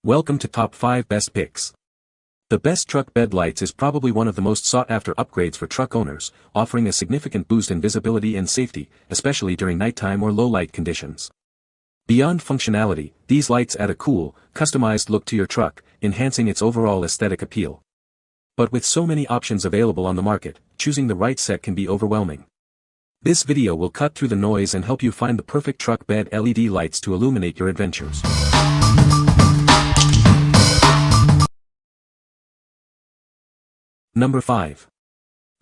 Welcome to Top 5 Best Picks. The best truck bed lights is probably one of the most sought-after upgrades for truck owners, offering a significant boost in visibility and safety, especially during nighttime or low-light conditions. Beyond functionality, these lights add a cool, customized look to your truck, enhancing its overall aesthetic appeal. But with so many options available on the market, choosing the right set can be overwhelming. This video will cut through the noise and help you find the perfect truck bed LED lights to illuminate your adventures. Number 5.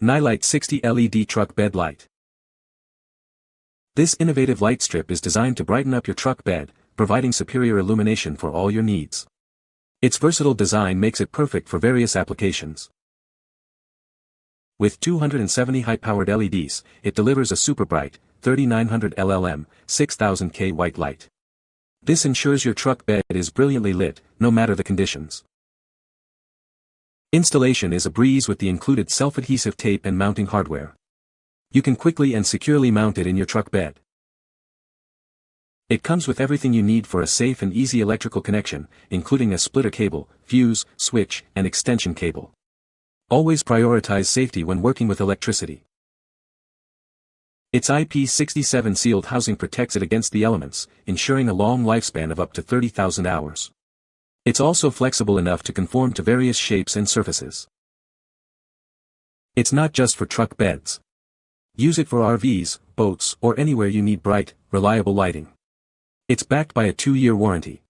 Nilight 60 LED Truck Bed Light. This innovative light strip is designed to brighten up your truck bed, providing superior illumination for all your needs. Its versatile design makes it perfect for various applications. With 270 high-powered LEDs, it delivers a super bright, 3900 LLM, 6000K white light. This ensures your truck bed is brilliantly lit, no matter the conditions. Installation is a breeze with the included self-adhesive tape and mounting hardware. You can quickly and securely mount it in your truck bed. It comes with everything you need for a safe and easy electrical connection, including a splitter cable, fuse, switch, and extension cable. Always prioritize safety when working with electricity. Its IP67 sealed housing protects it against the elements, ensuring a long lifespan of up to 30,000 hours. It's also flexible enough to conform to various shapes and surfaces. It's not just for truck beds. Use it for RVs, boats, or anywhere you need bright, reliable lighting. It's backed by a 2-year warranty.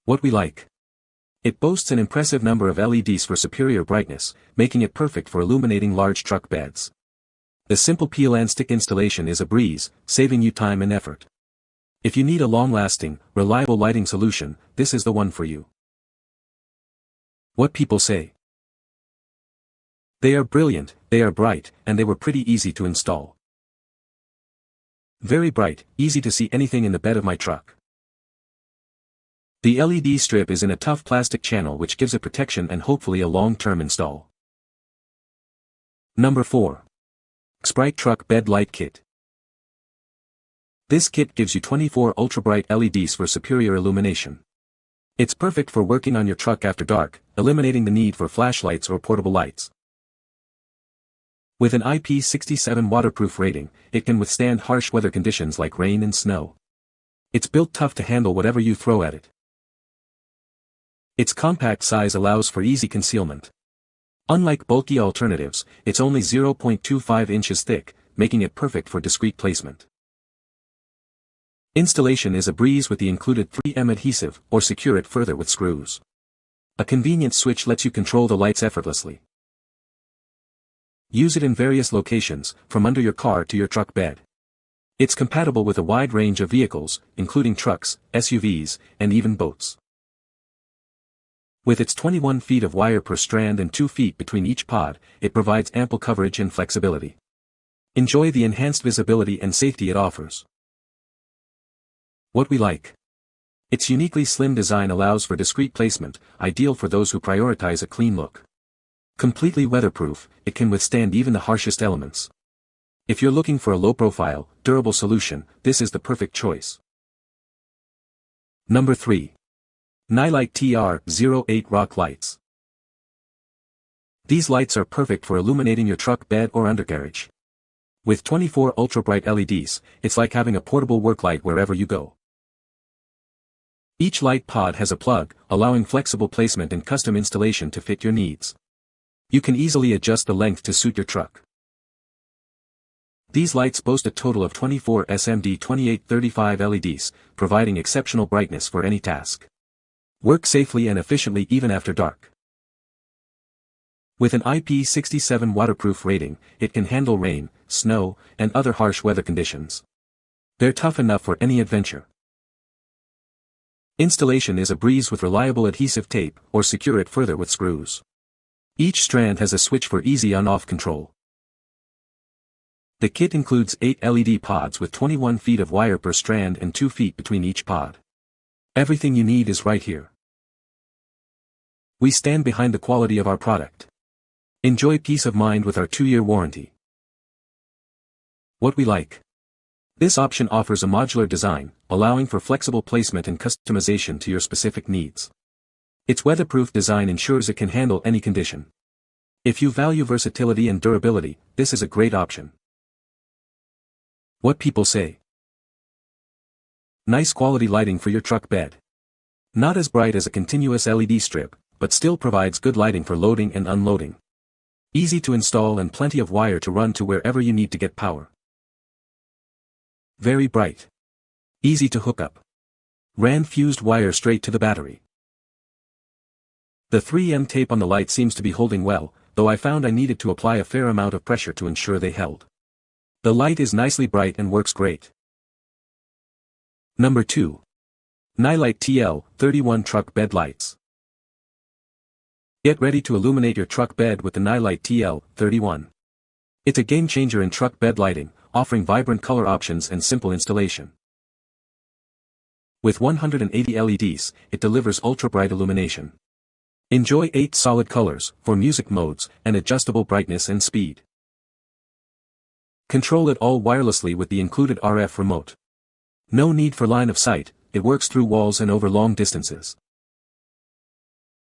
What we like. It boasts an impressive number of LEDs for superior brightness, making it perfect for illuminating large truck beds. The simple peel and stick installation is a breeze, saving you time and effort. If you need a long-lasting, reliable lighting solution, this is the one for you. What people say. They are brilliant, they are bright, and they were pretty easy to install. Very bright, easy to see anything in the bed of my truck. The LED strip is in a tough plastic channel which gives it protection and hopefully a long-term install. Number 4. Xprite Truck Bed Light Kit. This kit gives you 24 ultra-bright LEDs for superior illumination. It's perfect for working on your truck after dark, eliminating the need for flashlights or portable lights. With an IP67 waterproof rating, it can withstand harsh weather conditions like rain and snow. It's built tough to handle whatever you throw at it. Its compact size allows for easy concealment. Unlike bulky alternatives, it's only 0.25 inches thick, making it perfect for discreet placement. Installation is a breeze with the included 3M adhesive, or secure it further with screws. A convenient switch lets you control the lights effortlessly. Use it in various locations, from under your car to your truck bed. It's compatible with a wide range of vehicles, including trucks, SUVs, and even boats. With its 21 feet of wire per strand and 2 feet between each pod, it provides ample coverage and flexibility. Enjoy the enhanced visibility and safety it offers. What we like. Its uniquely slim design allows for discreet placement, ideal for those who prioritize a clean look. Completely weatherproof, it can withstand even the harshest elements. If you're looking for a low-profile, durable solution, this is the perfect choice. Number 3. Nilight TR08 Rock Lights. These lights are perfect for illuminating your truck bed or undercarriage. With 24 ultra-bright LEDs, it's like having a portable work light wherever you go. Each light pod has a plug, allowing flexible placement and custom installation to fit your needs. You can easily adjust the length to suit your truck. These lights boast a total of 24 SMD 2835 LEDs, providing exceptional brightness for any task. Work safely and efficiently even after dark. With an IP67 waterproof rating, it can handle rain, snow, and other harsh weather conditions. They're tough enough for any adventure. Installation is a breeze with reliable adhesive tape, or secure it further with screws. Each strand has a switch for easy on-off control. The kit includes 8 LED pods with 21 feet of wire per strand and 2 feet between each pod. Everything you need is right here. We stand behind the quality of our product. Enjoy peace of mind with our 2-year warranty. What we like. This option offers a modular design, allowing for flexible placement and customization to your specific needs. Its weatherproof design ensures it can handle any condition. If you value versatility and durability, this is a great option. What people say. Nice quality lighting for your truck bed. Not as bright as a continuous LED strip, but still provides good lighting for loading and unloading. Easy to install and plenty of wire to run to wherever you need to get power. Very bright. Easy to hook up. Ran fused wire straight to the battery. The 3M tape on the light seems to be holding well, though I found I needed to apply a fair amount of pressure to ensure they held. The light is nicely bright and works great. Number 2. Nilight TL31 Truck Bed Lights. Get ready to illuminate your truck bed with the Nilight TL31. It's a game changer in truck bed lighting, offering vibrant color options and simple installation. With 180 LEDs, it delivers ultra-bright illumination. Enjoy 8 solid colors, for music modes, and adjustable brightness and speed. Control it all wirelessly with the included RF remote. No need for line of sight, it works through walls and over long distances.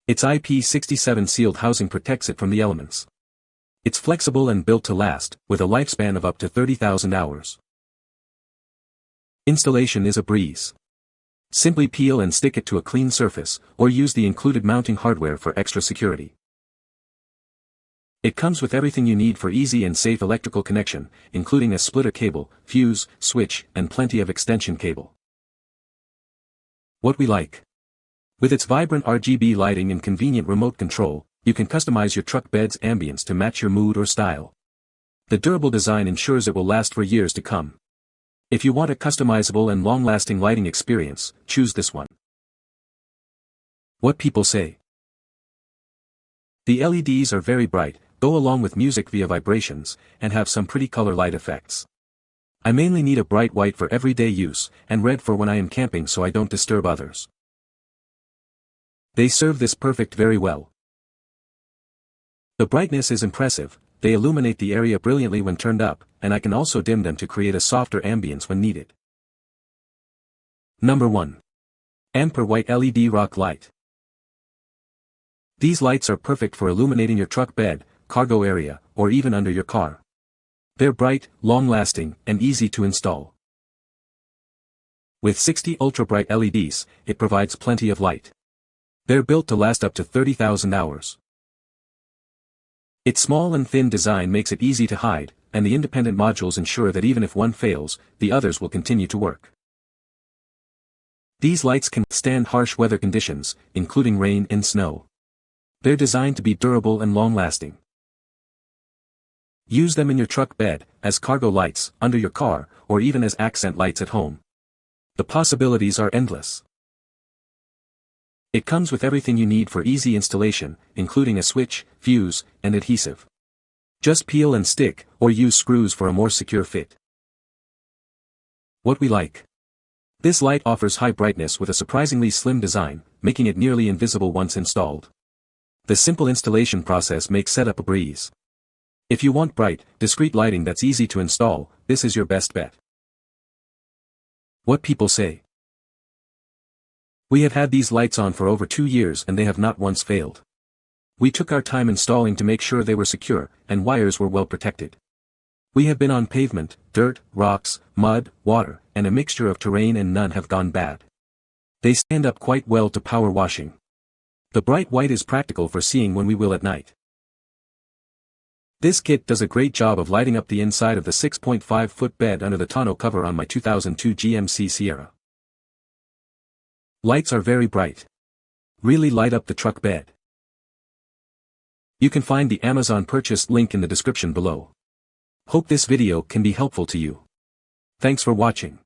Its IP67 sealed housing protects it from the elements. It's flexible and built to last, with a lifespan of up to 30,000 hours. Installation is a breeze. Simply peel and stick it to a clean surface, or use the included mounting hardware for extra security. It comes with everything you need for easy and safe electrical connection, including a splitter cable, fuse, switch, and plenty of extension cable. What we like. With its vibrant RGB lighting and convenient remote control, you can customize your truck bed's ambience to match your mood or style. The durable design ensures it will last for years to come. If you want a customizable and long-lasting lighting experience, choose this one. What people say. The LEDs are very bright, go along with music via vibrations, and have some pretty color light effects. I mainly need a bright white for everyday use, and red for when I am camping so I don't disturb others. They serve this perfect very well. The brightness is impressive, they illuminate the area brilliantly when turned up, and I can also dim them to create a softer ambience when needed. Number 1. Amper White LED Rock Light. These lights are perfect for illuminating your truck bed, cargo area, or even under your car. They're bright, long-lasting, and easy to install. With 60 ultra-bright LEDs, it provides plenty of light. They're built to last up to 30,000 hours. Its small and thin design makes it easy to hide, and the independent modules ensure that even if one fails, the others will continue to work. These lights can stand harsh weather conditions, including rain and snow. They're designed to be durable and long-lasting. Use them in your truck bed, as cargo lights, under your car, or even as accent lights at home. The possibilities are endless. It comes with everything you need for easy installation, including a switch, fuse, and adhesive. Just peel and stick, or use screws for a more secure fit. What we like. This light offers high brightness with a surprisingly slim design, making it nearly invisible once installed. The simple installation process makes setup a breeze. If you want bright, discreet lighting that's easy to install, this is your best bet. What people say. We have had these lights on for over 2 years and they have not once failed. We took our time installing to make sure they were secure, and wires were well protected. We have been on pavement, dirt, rocks, mud, water, and a mixture of terrain, and none have gone bad. They stand up quite well to power washing. The bright white is practical for seeing when we will at night. This kit does a great job of lighting up the inside of the 6.5-foot bed under the tonneau cover on my 2002 GMC Sierra. Lights are very bright. Really light up the truck bed. You can find the Amazon purchase link in the description below. Hope this video can be helpful to you. Thanks for watching.